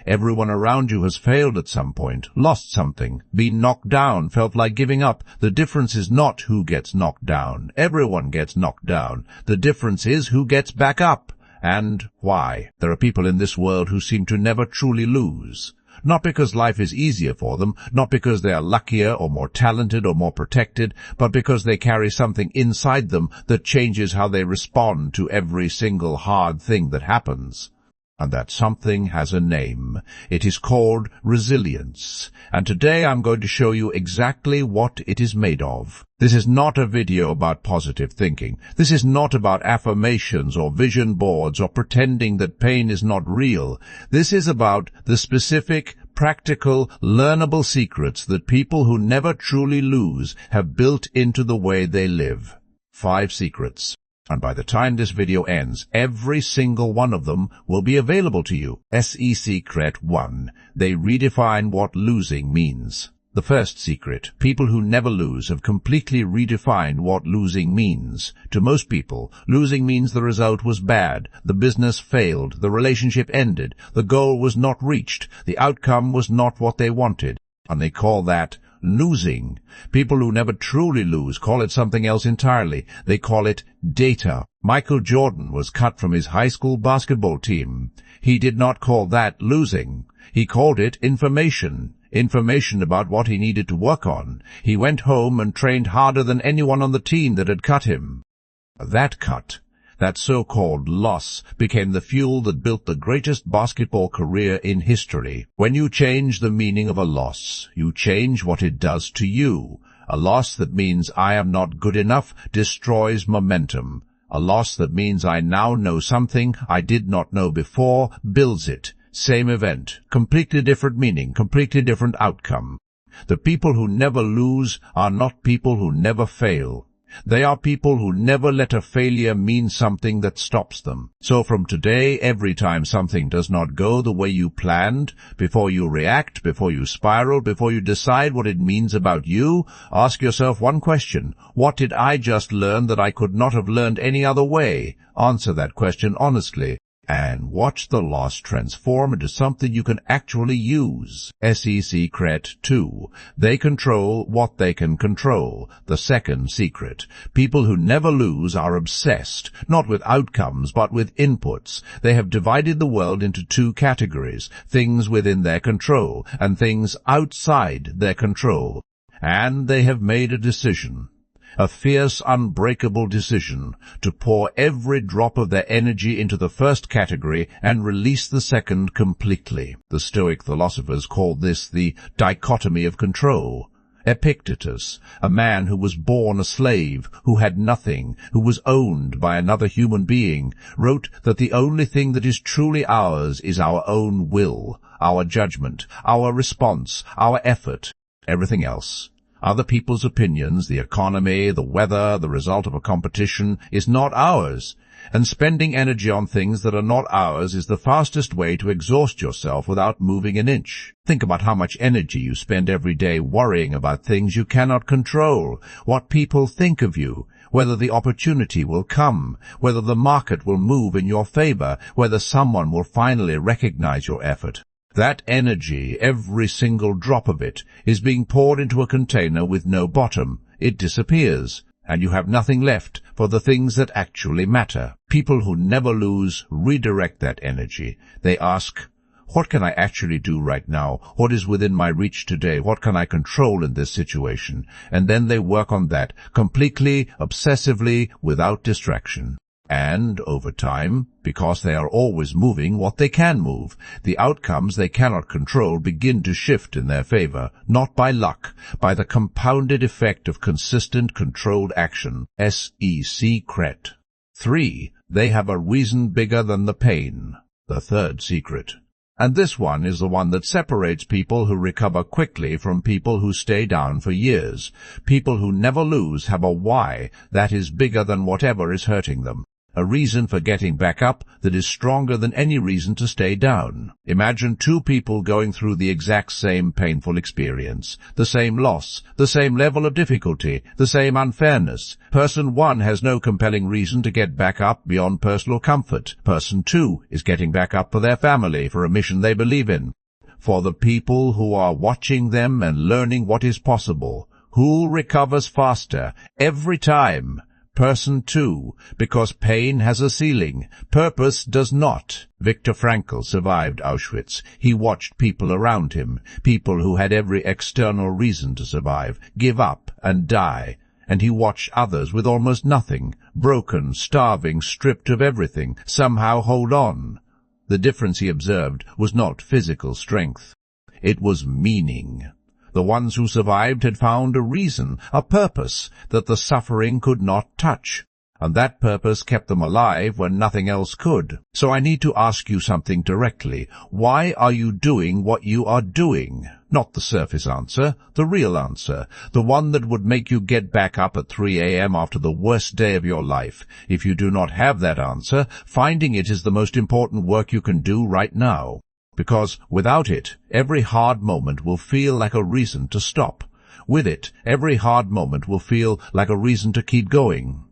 Everyone around you has failed at some point, lost something, been knocked down, felt like giving up. The difference is not who gets knocked down. Everyone gets knocked down. The difference is who gets back up. And why? There are people in this world who seem to never truly lose. Not because life is easier for them, not because they are luckier or more talented or more protected, but because they carry something inside them that changes how they respond to every single hard thing that happens. And that something has a name. It is called resilience. And today I'm going to show you exactly what it is made of. This is not a video about positive thinking. This is not about affirmations or vision boards or pretending that pain is not real. This is about the specific, practical, learnable secrets that people who never truly lose have built into the way they live. 5 secrets. And by the time this video ends, every single one of them will be available to you. SE Secret 1. They redefine what losing means. The first secret. People who never lose have completely redefined what losing means. To most people, losing means the result was bad, the business failed, the relationship ended, the goal was not reached, the outcome was not what they wanted. And they call that losing. People who never truly lose call it something else entirely. They call it data. Michael Jordan was cut from his high school basketball team. He did not call that losing. He called it information. Information about what he needed to work on. He went home and trained harder than anyone on the team that had cut him. That cut, that so-called loss, became the fuel that built the greatest basketball career in history. When you change the meaning of a loss, you change what it does to you. A loss that means I am not good enough destroys momentum. A loss that means I now know something I did not know before builds it. Same event, completely different meaning, completely different outcome. The people who never lose are not people who never fail. They are people who never let a failure mean something that stops them. So from today, every time something does not go the way you planned, before you react, before you spiral, before you decide what it means about you, ask yourself one question. What did I just learn that I could not have learned any other way? Answer that question honestly. And watch the loss transform into something you can actually use. SE Secret 2. They control what they can control. The second secret. People who never lose are obsessed, not with outcomes, but with inputs. They have divided the world into 2 categories, things within their control and things outside their control. And they have made a decision. A fierce, unbreakable decision to pour every drop of their energy into the first category and release the second completely. The Stoic philosophers called this the dichotomy of control. Epictetus, a man who was born a slave, who had nothing, who was owned by another human being, wrote that the only thing that is truly ours is our own will, our judgment, our response, our effort. Everything else, other people's opinions, the economy, the weather, the result of a competition, is not ours. And spending energy on things that are not ours is the fastest way to exhaust yourself without moving an inch. Think about how much energy you spend every day worrying about things you cannot control, what people think of you, whether the opportunity will come, whether the market will move in your favor, whether someone will finally recognize your effort. That energy, every single drop of it, is being poured into a container with no bottom. It disappears, and you have nothing left for the things that actually matter. People who never lose redirect that energy. They ask, what can I actually do right now? What is within my reach today? What can I control in this situation? And then they work on that, completely, obsessively, without distraction. And, over time, because they are always moving what they can move, the outcomes they cannot control begin to shift in their favor, not by luck, by the compounded effect of consistent, controlled action. SE Secret. 3. They have a reason bigger than the pain. The third secret. And this one is the one that separates people who recover quickly from people who stay down for years. People who never lose have a why that is bigger than whatever is hurting them. A reason for getting back up that is stronger than any reason to stay down. Imagine two people going through the exact same painful experience, the same loss, the same level of difficulty, the same unfairness. Person 1 has no compelling reason to get back up beyond personal comfort. Person 2 is getting back up for their family, for a mission they believe in. For the people who are watching them and learning what is possible, who recovers faster every time? Person 2, because pain has a ceiling, purpose does not. Viktor Frankl survived Auschwitz. He watched people around him, people who had every external reason to survive, give up and die. And he watched others with almost nothing, broken, starving, stripped of everything, somehow hold on. The difference he observed was not physical strength. It was meaning. The ones who survived had found a reason, a purpose, that the suffering could not touch, and that purpose kept them alive when nothing else could. So I need to ask you something directly. Why are you doing what you are doing? Not the surface answer, the real answer, the one that would make you get back up at 3 a.m. after the worst day of your life. If you do not have that answer, finding it is the most important work you can do right now. Because without it, every hard moment will feel like a reason to stop. With it, every hard moment will feel like a reason to keep going.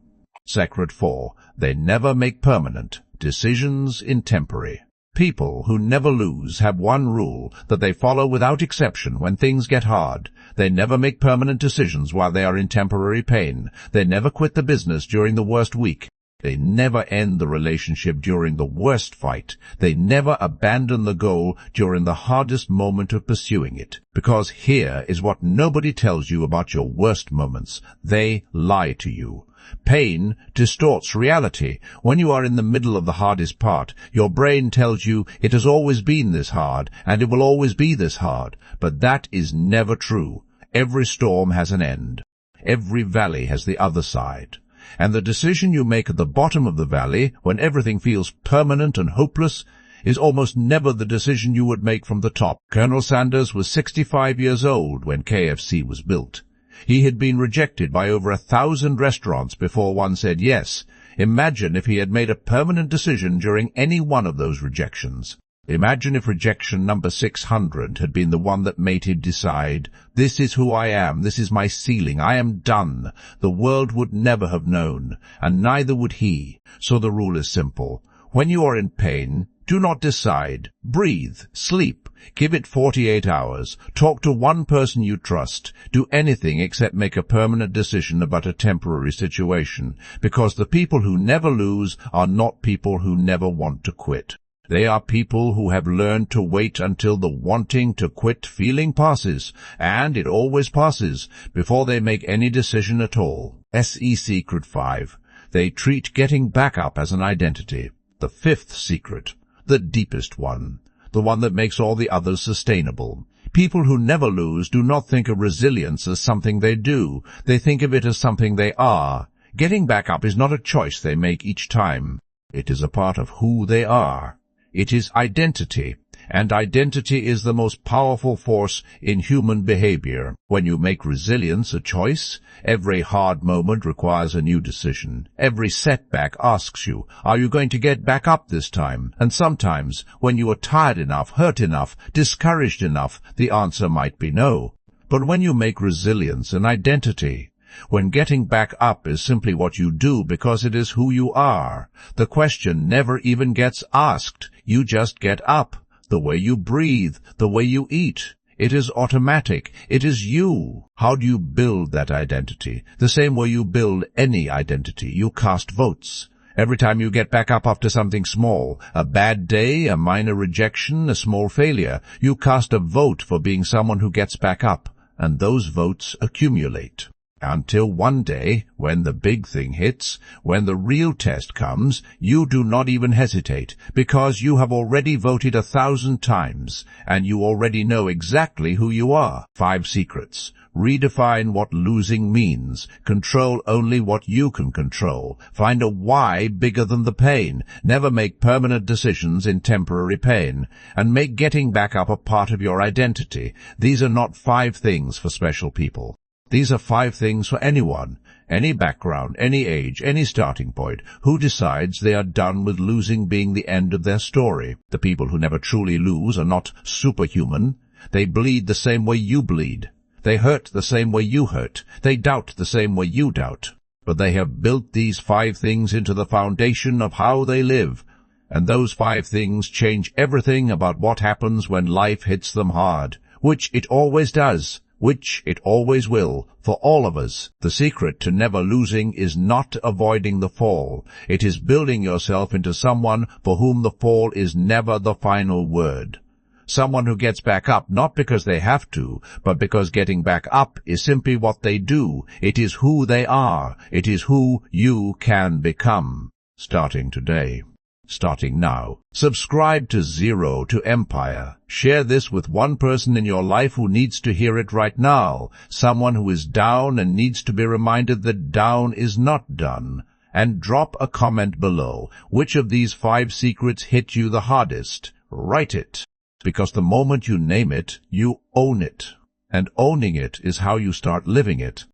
Secret 4. They never make permanent decisions in temporary. People who never lose have one rule that they follow without exception when things get hard. They never make permanent decisions while they are in temporary pain. They never quit the business during the worst week. They never end the relationship during the worst fight. They never abandon the goal during the hardest moment of pursuing it. Because here is what nobody tells you about your worst moments. They lie to you. Pain distorts reality. When you are in the middle of the hardest part, your brain tells you it has always been this hard, and it will always be this hard. But that is never true. Every storm has an end. Every valley has the other side. And the decision you make at the bottom of the valley, when everything feels permanent and hopeless, is almost never the decision you would make from the top. Colonel Sanders was 65 years old when KFC was built. He had been rejected by over 1,000 restaurants before one said yes. Imagine if he had made a permanent decision during any one of those rejections. Imagine if rejection number 600 had been the one that made him decide, this is who I am, this is my ceiling, I am done. The world would never have known, and neither would he. So the rule is simple. When you are in pain, do not decide. Breathe, sleep, give it 48 hours, talk to one person you trust, do anything except make a permanent decision about a temporary situation, because the people who never lose are not people who never want to quit. They are people who have learned to wait until the wanting to quit feeling passes, and it always passes, before they make any decision at all. Secret 5. They treat getting back up as an identity. The 5th secret, the deepest one, the one that makes all the others sustainable. People who never lose do not think of resilience as something they do. They think of it as something they are. Getting back up is not a choice they make each time. It is a part of who they are. It is identity, and identity is the most powerful force in human behavior. When you make resilience a choice, every hard moment requires a new decision. Every setback asks you, are you going to get back up this time? And sometimes, when you are tired enough, hurt enough, discouraged enough, the answer might be no. But when you make resilience an identity, when getting back up is simply what you do because it is who you are, the question never even gets asked. You just get up. The way you breathe, the way you eat. It is automatic. It is you. How do you build that identity? The same way you build any identity. You cast votes. Every time you get back up after something small, a bad day, a minor rejection, a small failure, you cast a vote for being someone who gets back up, and those votes accumulate. Until one day, when the big thing hits, when the real test comes, you do not even hesitate, because you have already voted 1,000 times, and you already know exactly who you are. 5 secrets. Redefine what losing means. Control only what you can control. Find a why bigger than the pain. Never make permanent decisions in temporary pain. And make getting back up a part of your identity. These are not 5 things for special people. These are 5 things for anyone, any background, any age, any starting point, who decides they are done with losing being the end of their story. The people who never truly lose are not superhuman. They bleed the same way you bleed. They hurt the same way you hurt. They doubt the same way you doubt. But they have built these 5 things into the foundation of how they live, and those 5 things change everything about what happens when life hits them hard, which it always does, which it always will, for all of us. The secret to never losing is not avoiding the fall. It is building yourself into someone for whom the fall is never the final word. Someone who gets back up not because they have to, but because getting back up is simply what they do. It is who they are. It is who you can become. Starting today. Starting now. Subscribe to Zero to Empire. Share this with one person in your life who needs to hear it right now, someone who is down and needs to be reminded that down is not done. And drop a comment below. Which of these 5 secrets hit you the hardest? Write it. Because the moment you name it, you own it. And owning it is how you start living it.